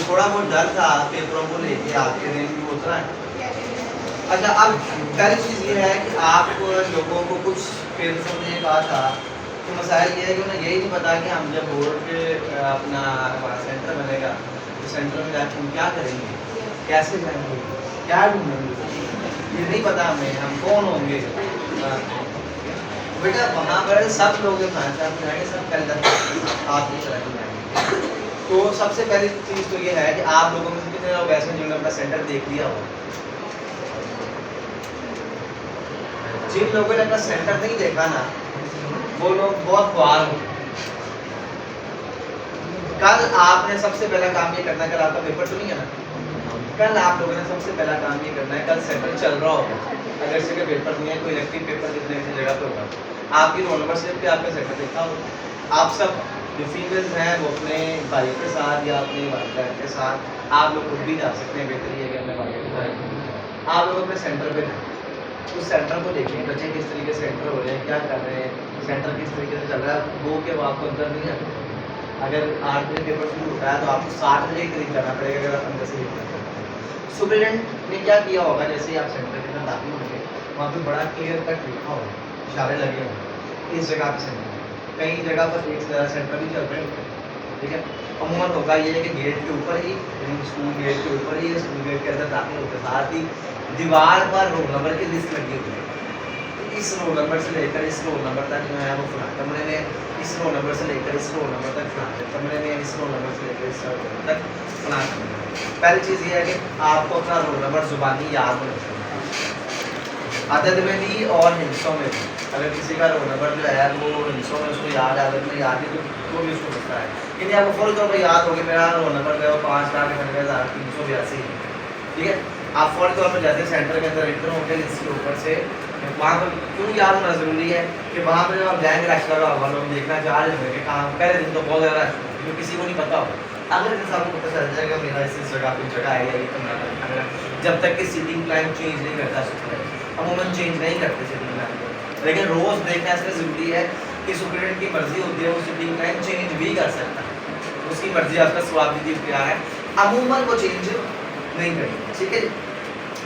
थोड़ा बहुत डर था पेपरों को लेके, आपके दिन भी उतरा है। अच्छा, अब पहली चीज़ ये है कि आप लोगों को कुछ पेरेंट्स ने कहा था कि मसाइल ये है कि उन्हें यही नहीं पता कि हम जब बोर्ड के अपना हमारा सेंटर बनेगा तो सेंटर में जाके हम क्या करेंगे, कैसे जाएंगे, क्या ढूंढेंगे, ये नहीं पता हमें, हम कौन होंगे। बेटा वहाँ पर सब लोग जाएंगे, सब पहले आप नहीं चलाएंगे। तो सबसे पहली चीज़ तो ये है कि आप लोगों में से कितने लोग ऐसे जिन्होंने अपना सेंटर देख लिया हो। जिन लोगों ने अपना सेंटर नहीं देखा ना, वो लोग बहुत ख्वार हो। कल आपने सबसे पहला काम ये करना है, कल आपका पेपर तो नहीं है ना, कल आप लोगों ने सबसे पहला काम ये करना है, कल सेंटर चल रहा होगा, अगर से पेपर नहीं है, कोई इलेक्ट्रिक पेपर कितने किसी जगह पे होगा, आपकी रोल नंबर स्लिप पे आपका सेंटर देखा होगा। आप सब जो फीमेल्स हैं वो अपने भाई के साथ या अपने वालिदा के साथ, आप लोग खुद भी जा सकते हैं, बेहतर ये कि अपने वालिद के साथ आप लोग अपने सेंटर पे जाएं, उस सेंटर को देखिए, बच्चे किस तरीके से एंटर हो रहे हैं, क्या कर रहे हैं, सेंटर किस तरीके से चल रहा है। वो के वो आपको अंदर नहीं आते। अगर 8 बजे पेपर शुरू होता है तो आपको 7 बजे करीब करना पड़ेगा, अगर आप अंदर से लिखना चाहते हैं। सुपरिटेंडेंट ने क्या किया होगा, जैसे ही आप सेंटर के अंदर दाखिल होंगे वहाँ पे बड़ा क्लियर कट लिखा होगा, इशारे लगे होंगे इस जगह पे सेंटर। कई जगह पर एक सेंटर भी चल रहे होते हैं, ठीक है। अमूमन होगा ये है कि गेट के ऊपर ही, स्कूल गेट के ऊपर ही, स्कूल गेट के अंदर दाखिल होते साथ ही दीवार पर रोल नंबर की लिस्ट लगी हुई है। इस रोल नंबर से लेकर इस रोल नंबर तक जो है वो फलां कमरे में, इस रोल नंबर से लेकर इस रोल नंबर तक फलां कमरे में, इस रोल नंबर से लेकर इस रोल नंबर तक फलां कमरे में। पहली चीज़ ये है कि आपको अपना रोल नंबर जुबानी याद होना चाहिए, अदद में भी और हिस्सों में भी। अगर किसी का रोल नंबर जो है वो हिस्सों में उसको याद है, अदद में याद नहीं तो भी उसको सकता है। यदि आपको फौरी तौर पर याद हो कि मेरा रोल नंबर जो है वो 5,98,382, ठीक है। आप फौरी तौर पर जैसे सेंटर के अंदर एंटर होंगे, इसके ऊपर से वहाँ पर क्यों याद होना ज़रूरी है कि वहाँ पर जब आप जाएंगे रश लगा होगा, लोग देखना चाह रहे होंगे कि कहाँ, पहले दिन तो बहुत ज़्यादा रश होगा क्योंकि किसी को नहीं पता होगा। अगर इंसान को पता चल जाएगा मेरा इस जगह पर जगह है या कमरा, जब तक कि सीटिंग प्लान चेंज नहीं करता सुपर, अमूमन चेंज नहीं करते सीटिंग प्लान को, लेकिन रोज़ देखना इसलिए ज़रूरी है कि सुपरिटेंडेंट की मर्जी होती है, वो सीटिंग प्लान चेंज भी कर सकता है, उसकी मर्जी, आपका स्वाब भी इख्तियार है, अमूमन वो चेंज नहीं करेंगे, ठीक है।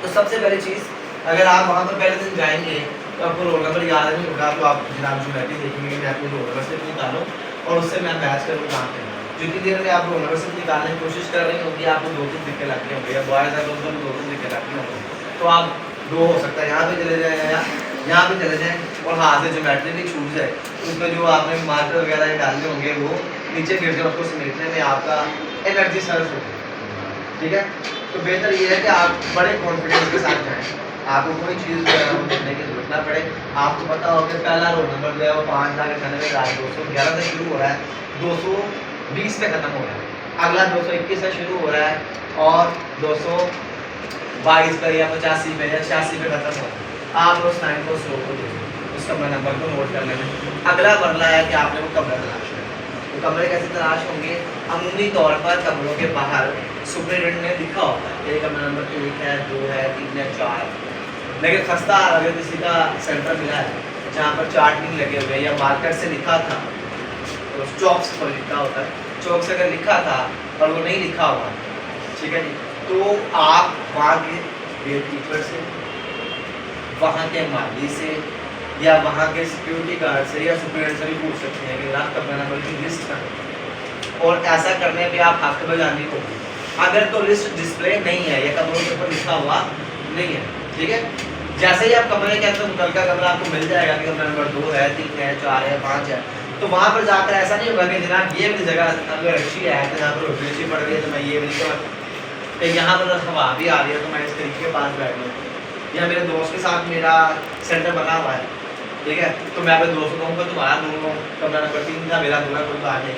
तो सबसे पहली चीज़, अगर आप वहाँ पर पहले दिन जाएंगे तो आपको रोल नंबर याद नहीं होगा, तो आप जनाब जुमैती देखेंगे मैं आपको रोल नंबर से निकालूँ और उससे मैं मैच करूँ कहाँ पे। जितनी देर में आप रोल नंबर से निकालने की कोशिश कर रही होंगी, आपको 2-3 दिक्कत लगती होंगी, या बॉयज़ है तो 2-3 दिक्कत लगती होंगी, तो आप 2 हो सकता है यहाँ पे चले जाएँ या यहाँ पे चले जाएँ और हाथ से ज्योमेट्री भी छूट जाए, उसमें जो आपने मार्कर वगैरह डाले होंगे वो नीचे गिर जाए, उसको समेटने में आपका एनर्जी सर्व हो, ठीक है। तो बेहतर ये है कि आप बड़े कॉन्फिडेंस के साथ जाएँ, आपको कोई चीज़ देखने की जरूरत ना पड़े। आपको पता हो कि पहला रोल नंबर जो है वो 5,98,211 से शुरू हो रहा है, 220 पे ख़त्म हो रहा है, अगला 221 से शुरू हो रहा है और 222 पे या 85 पे या 86 पे ख़त्म हो रहा है। आप उस टाइम को स्लो को देखिए, उस कमरा नंबर को नोट कर लेंगे। अगला मरला है कि आपने वो कमरा तलाश है, तो कमरे कैसे तलाश होंगे, अमूमी तौर पर कमरों के बाहर सुपरिटेंडेंट ने लिखा होता है, कमरा नंबर 1 है, 2 है, 3 है, 4 है। लेकिन खस्ता अगर किसी का सेंटर मिला है जहाँ पर चार्ट नहीं लगे हुए या मार्कर से लिखा था, तो चौक से लिखा होता है, चौक से अगर लिखा था और वो नहीं लिखा हुआ, ठीक है जी, तो आप वहाँ के गेट कीपर से, वहाँ के माली से या वहाँ के सिक्योरिटी गार्ड से या सुपरिटेंडेंट से भी पूछ सकते हैं कि आप कमरा नंबर की लिस्ट करें, और ऐसा करने पे आप हक बजानी होगी। अगर तो लिस्ट डिस्प्ले नहीं है या कमरों के ऊपर लिखा हुआ नहीं है, ठीक है, जैसे ही आप कमरे के अंदर मुतलका कमरा आपको मिल जाएगा कि कमरा नंबर 2 है, 3 है, 4 है, 5 है, तो वहाँ पर जाकर ऐसा नहीं होगा कि जनाब ये वाली जगह अगर अच्छी है तो यहाँ पर रोटी अच्छी पड़ रही है तो मैं ये वाली तो यहाँ पर हवा भी आ रही है तो मैं इस तरीके के पास बैठ लूँ, या मेरे दोस्त के साथ मेरा सेंटर बना हुआ है, ठीक है, तो मैं अपने दोस्त को कहूँगा तुम्हारा दोनों कमरा नंबर 3 का, मेरा दूसरा कोई बात नहीं,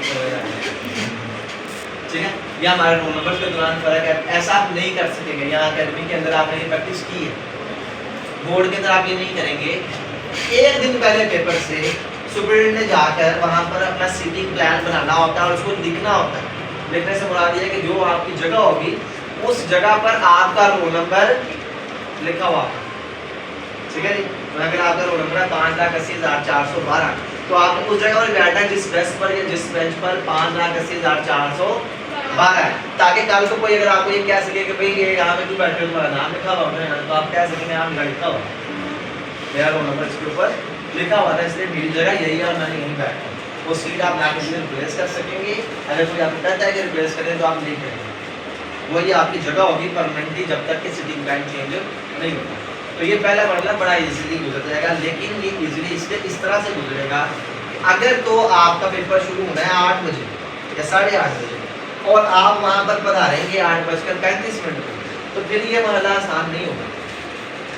ठीक है, या हमारे रोल नंबर के दौरान फ़र्क है, ऐसा आप नहीं कर सकेंगे। यहाँ अकेडमी के अंदर आपने ये प्रैक्टिस की है, बोर्ड के अंदर आप ये नहीं करेंगे। एक दिन पहले पेपर से सुपरिटेंडेंट ने जाकर वहाँ पर अपना सीटिंग प्लान बनाना होता है और उसको लिखना होता है। लिखने से मुराद ये है कि जो आपकी जगह होगी उस जगह पर आपका रोल नंबर लिखा हुआ, ठीक है जी। अगर आपका रोल नंबर है 5,80,412, तो आपने उस जगह पर बैठना है जिस डेस्क पर या जिस बेंच पर 5,80,412 12 है, ताकि कल को कोई अगर आपको ये कह सके कि भाई ये यहाँ पे तू बैठे हो तुम्हारा नाम लिखा हुआ है तो आप कह सकें यहाँ मेरा लिखा हुआ मेरा रोल नंबर इसके ऊपर लिखा हुआ था, इसलिए मेरी जगह यही है और मैंने यहीं बैठा हूँ। वो सीट आप ना किसी रिप्लेस कर सकेंगे, अगर कोई आपको कहता है कि रिप्लेस करें तो आप नहीं करेंगे, वही आपकी जगह होगी परमानेंटली जब तक कि सिटिंग टाइम चेंज नहीं होता। तो ये पहला मरला बड़ा इजीली गुजर जाएगा, लेकिन ये इजीली इसलिए इस तरह से गुजरेगा अगर तो आपका पेपर शुरू होना है 8 बजे या 8:30 बजे और आप वहाँ पर पधारेंगे 8:35 पर, तो फिर ये मरला आसान नहीं होगा।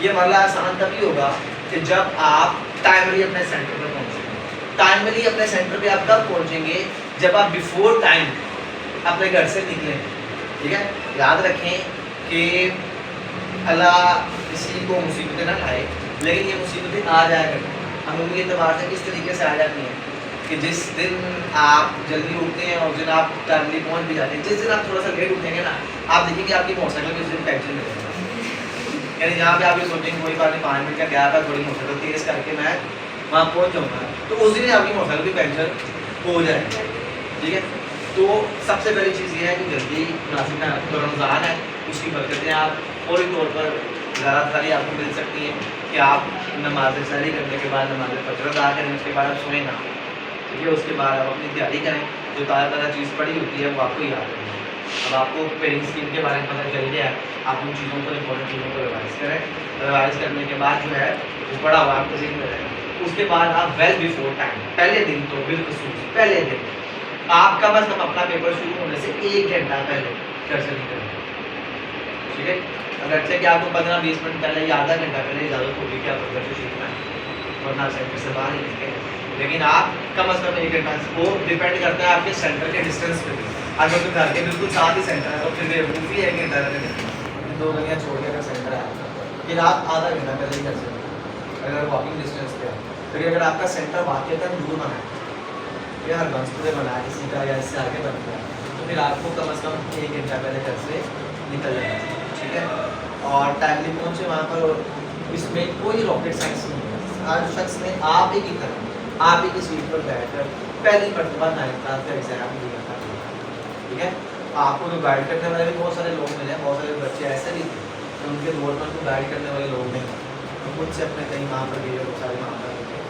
ये मरला आसान तभी होगा कि जब आप टाइमली अपने सेंटर पर पहुँचेंगे। टाइमली अपने सेंटर पे आप कब पहुँचेंगे? जब आप बिफोर टाइम अपने घर से निकलेंगे। ठीक है, याद रखें कि अल्लाह किसी को मुसीबतें ना लाए, लेकिन ये मुसीबतें आ जाया करती हैं। अमूमी एतबार से किस तरीके से आ जाती हैं कि जिस दिन आप जल्दी उठते हैं और जिस दिन आप टाइमली पहुँच भी जाते हैं, जिस दिन आप थोड़ा सा लेट उठेंगे ना, आप देखेंगे आपकी मोटरसाइकिल में उस दिन पैक्चर मिलेगा। यानी जहाँ पे आप ये सोचेंगे कोई बात नहीं 5 मिनट का गैप है, थोड़ी मोटरसाइकिल तेज़ करके मैं वहाँ पहुँच जाऊँगा, तो उस दिन आपकी मोटरसाइकिल भी पंचर हो जाएगी। ठीक है, तो सबसे पहली चीज़ ये है कि जल्दी मुनासिब टाइम, तो रमज़ान है उसकी बरकतें आप फौरी तौर पर ज़्यादा सारी आपको मिल सकती हैं कि आप नमाज सहरी करने के बाद नमाज फजर अदा करें, उसके बाद आप सोएं ना। ठीक है, उसके बाद आप अपनी तैयारी करें, जो ताज़ा ताज़ा चीज़ पड़ी होती है वो आपको याद रखें। अब आपको पेरिंग स्कीम के बारे में पता चल गया है, आप उन चीज़ों को इंपॉर्टेंट चीज़ों को रिवाइज करें। रिवाइज करने के बाद जो है वो पढ़ा हुआ आपको सीख में रहेगा। उसके बाद आप वेल बिफोर टाइम, पहले दिन तो बिल्कुल पहले दिन आप कम अज़ कम अपना पेपर शुरू होने से 1 घंटा पहले घर से निकलें। ठीक है, अगर से कि आपको 15-20 मिनट पहले या आधा घंटा पहले इजाज़त होगी कि आप घर से सीखना है, वरना सेंटर से बाहर ही निकलें। लेकिन आप कम अज़ कम 1 घंटा, वो डिपेंड करता है आपके सेंटर के डिस्टेंस पे। अगर तो घर के बिल्कुल साथ ही सेंटर है तो फिर बेवकूफ़ी है कि 2 गलियाँ छोड़ के अगर सेंटर है, फिर आप आधा घंटा पहले ही कर सकते हैं अगर वॉकिंग डिस्टेंस पे है। फिर अगर आपका सेंटर वाक़ई दूर बना है या हर गंज पे बना है किसी का या इससे आगे बन गया, तो फिर आपको कम अज़ कम 1 घंटा पहले घर से निकल जाना चाहिए। ठीक है, और टाइमली पहुँचे वहाँ पर। इसमें कोई रॉकेट साइंस नहीं है, हर शख्स ने आप ही की तरह आप ही की सीट पर बैठ कर पहली मरतबा 9th क्लास का एग्ज़ाम दिया था। ठीक है, आपको तो गाइड करने वाले भी बहुत सारे लोग मिले हैं, बहुत सारे बच्चे ऐसे भी थे तो उनके दौर पर तो गाइड करने वाले लोग नहीं, तो खुद से अपने कहीं वहाँ पर गए, बहुत सारे वहाँ पर गए।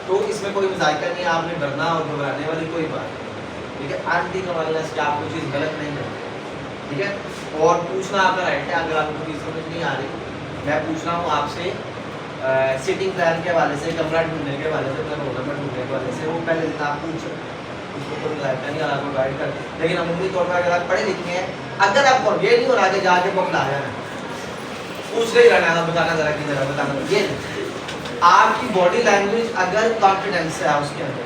तो इसमें कोई मजायका नहीं है, आपने डरना और घबराने वाली कोई बात नहीं। ठीक है, आंटी का वाला कि आप कोई चीज़ गलत नहीं करते। ठीक है, और पूछना आपका राइट है। अगर आपको चीज़ समझ नहीं आ रही, मैं पूछ रहा हूँ आपसे सिटिंग प्लान के हवाले से, कमरा ढूंढने के हवाले से, रोल नंबर ढूंढने के हवाले से, वो पहले दिन आप पूछ सकते हैं, उसको कोई मजायका नहीं, आपको गाइड कर। लेकिन अमूमी तौर पर अगर आप पढ़े लिखे हैं, अगर आपको ये नहीं हो रहा कि जाके बुक ला जाना, पूछ रहे रहना था, बताना ज़रा कि ज़रा बताना, ये आपकी बॉडी लैंग्वेज अगर कॉन्फिडेंस है उसके अंदर,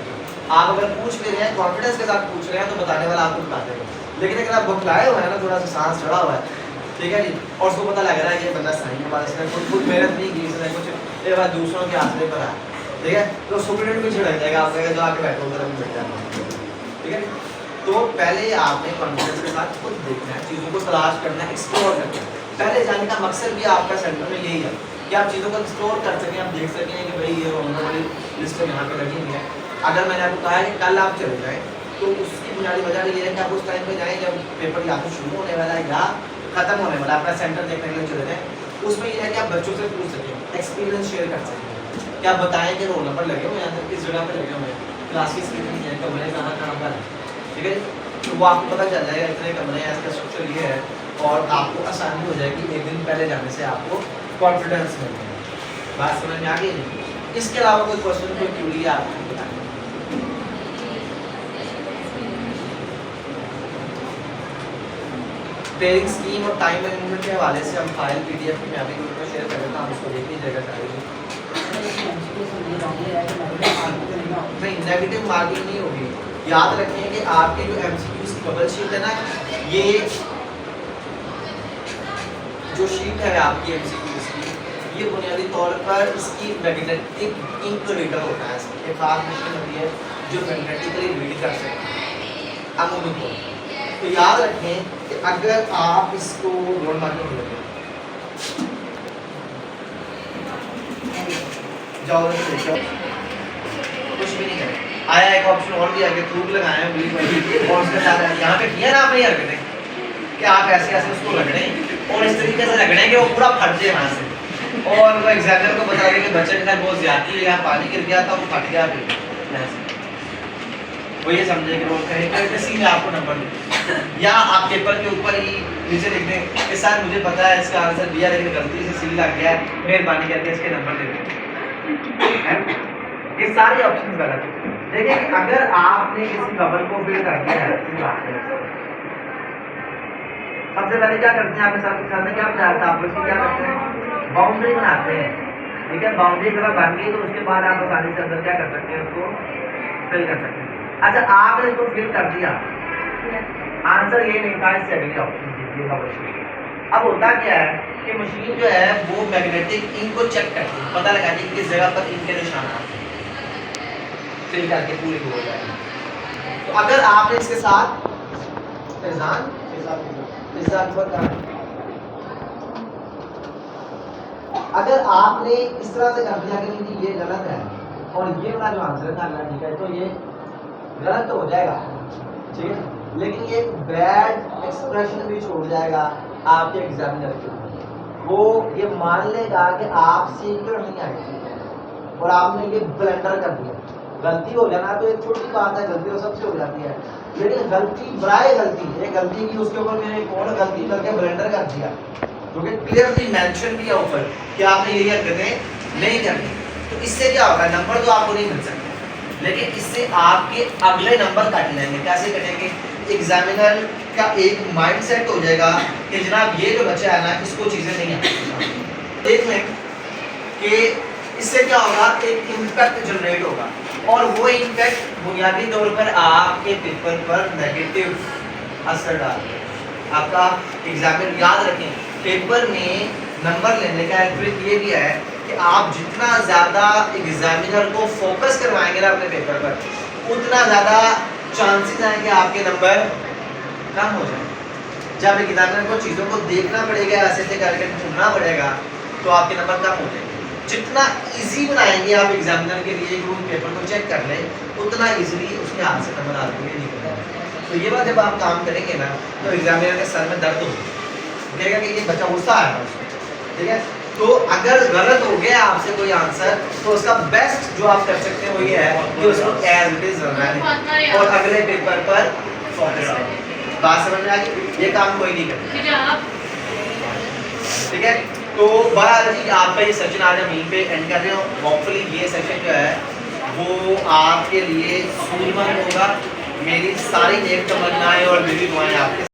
आप अगर पूछ ले रहे हैं कॉन्फिडेंस के साथ पूछ रहे हैं तो बताने वाला आपको बता देगा। लेकिन अगर आप बुकलाए हुए हैं ना, थोड़ा सा सांस चढ़ा हुआ है, ठीक है जी, और उसको पता लग रहा है कि ये बंदा सही है, बात इसने खुद मेहनत नहीं की, इसने कुछ ये बात दूसरों के आसरे पर आया, ठीक है, तो सुप्रीडेंट भी छिड़क जाएगा, आप जो आके बैठो उधर भी बैठ जाएगा। ठीक है, तो पहले आपने कॉन्फिडेंस के साथ खुद देखना है, चीज़ों को तलाश करना है, एक्सप्लोर करना है। पहले जाने का मकसद भी आपका सेंटर में यही है कि आप चीज़ों को एक्सप्लोर कर सकें, आप देख सकें कि भाई ये वाली लिस्ट यहाँ पे लगी हुई है। अगर मैंने आपको कहा है कि कल आप चले जाएँ, तो उसकी बुनियादी वजह ये है कि आप उस टाइम पे जाएँ जब पेपर या तो शुरू होने वाला है या ख़त्म होने वाला, अपना सेंटर देखने के लिए चले जाएँ। उसमें ये है कि आप बच्चों से पूछ सकें, एक्सपीरियंस शेयर कर सकें, क्या बताएं कि रोल नंबर लगे हुए हैं, किस जगह पे लगे हुए हैं, क्लास की स्क्रीन है, कमरे कहाँ पर है। ठीक है, तो वो आपको पता चल जाएगा इतने कमरे हैं, इसका स्ट्रक्चर ये है, और आपको आसानी हो जाएगी एक दिन पहले जाने से आपको कॉन्फिडेंस मिल जाएगा। बात समझ में आ गई? इसके अलावा कोई क्वेश्चन, कोई क्यूरी है आपको बताएं। पेयरिंग स्कीम और टाइम मैनेजमेंट के हवाले से हम फाइल पीडीएफ में अभी ग्रुप में शेयर कर देता हूं, उसको देख लीजिएगा चाहिए। नहीं, नेगेटिव मार्किंग नहीं होगी। याद रखें कि आपके जो एमसीक्यूज की बबल शीट है ना, ये जो शीट है आपकी एमसीक्यूज की, ये बुनियादी तौर पर इसकी मैग्नेटिक इंक रीडर होता है, इसकी खास मशीन होती है जो मैग्नेटिकली रीड कर सकती है अमूमी तौर पर। तो याद रखें कि अगर आप इसको रोल मार्किंग करेंगे, जाओ कुछ भी नहीं करें, आया एक ऑप्शन और भी आगे थूक लगाए हैं बिल्कुल और उसके साथ यहाँ पे किया ना आपने ये हरकतें कि आप ऐसे ऐसे उसको रगड़े और इस तरीके से रगड़े कि वो पूरा फट जाए वहाँ से और वो एग्जामिनर को बता दें कि बच्चे के साथ बहुत ज्यादती है यहाँ पानी गिर गया था वो फट गया फिर वो ये समझे कि वो कहे सीधे आपको नंबर दे या आप पेपर के ऊपर ही नीचे लिख दें कि सर मुझे पता है इसका आंसर दिया लेकिन गलती से सील लग गया है मेहरबानी करके इसके नंबर दे दें। ये सारे ऑप्शन गलत है। देखिए कि अगर आपने किसी बबल को फिल कर दिया है सबसे पहले क्या करते हैं आपके साथ में क्या बताया था आप लोग क्या करते हैं बाउंड्री बनाते हैं ठीक है बाउंड्री अगर बन गई तो उसके बाद आप आसानी से अंदर क्या कर सकते हैं उसको फिल कर सकते हैं। अच्छा आपने इसको फिल कर दिया आंसर ये नहीं था इससे अगले ऑप्शन अब होता क्या है कि मशीन जो है वो मैग्नेटिक इंक को चेक करती है पता लगाती है किस जगह पर इंक के निशान आते हैं फिल करके पूरी हो जाएगी। तो अगर आपने इसके साथ फैजान अगर आपने इस तरह से कर दिया कि नहीं ये गलत है और ये वाला जो आंसर है ठीक है तो ये गलत तो हो जाएगा ठीक है लेकिन ये बैड एक्सप्रेशन भी छोड़ जाएगा आपके एग्जामिनर के वो ये मान लेगा कि आप सीक्रेट नहीं आए और आपने ये ब्लेंडर कर दिया गलती हो जाना तो एक छोटी बात है गलती तो सबसे हो जाती है लेकिन गलती बराए गलती ये गलती की उसके ऊपर मैंने कौन गलती करके ब्लेंडर कर दिया क्योंकि क्लियरली मेंशन किया ऊपर कि आपने ये हरकतें नहीं करनी तो इससे क्या होगा नंबर तो आपको नहीं मिल सकते लेकिन इससे आपके अगले नंबर काट जाएंगे कैसे कटेंगे एग्जामिनर का एक माइंड सेट हो जाएगा कि जनाब ये जो बच्चा है ना इसको चीजें नहीं आती देख लें कि इससे क्या होगा एक इम्पैक्ट जनरेट होगा और वो इम्पैक्ट बुनियादी तौर पर आपके पेपर पर नेगेटिव असर डालेगा। आपका एग्जामिनर याद रखें पेपर में नंबर लेने का एक ट्रिक ये भी है कि आप जितना ज़्यादा एग्जामिनर को फोकस करवाएंगे ना अपने पेपर पर उतना ज़्यादा चांसेस हैं कि आपके नंबर कम हो जाए। जब एग्जामिनर को चीज़ों को देखना पड़ेगा ऐसे ऐसे करके ढूंढना पड़ेगा तो आपके नंबर कम हो जाएंगे। जितना इजी बनाएंगे आप एग्जामिनर के लिए कि वो पेपर को चेक कर लें उतना इजीली उसके हाथ से नंबर आपके लिए निकल जाएगा। तो ये बात जब आप काम करेंगे ना तो एग्जामिनर के सर में दर्द होगा कहेगा कि ये बच्चा गुस्सा आया ठीक है। तो अगर गलत हो गया आपसे कोई आंसर तो उसका बेस्ट जो आप कर सकते हैं वो ये है कि उसको एज इट इज बनाएं और अगले पेपर पर फोकस करें। बात समझ में आ गई ये काम कोई नहीं करता ठीक है। तो बहरहाल जी आपका ये सेशन आज हम यहीं पे एंड कर रहे हो होपफुली ये सेशन जो है वो आपके लिए सूझबूझ होगा। मेरी सारी नेक तमन्नाएं और मेरी दुआएं आपके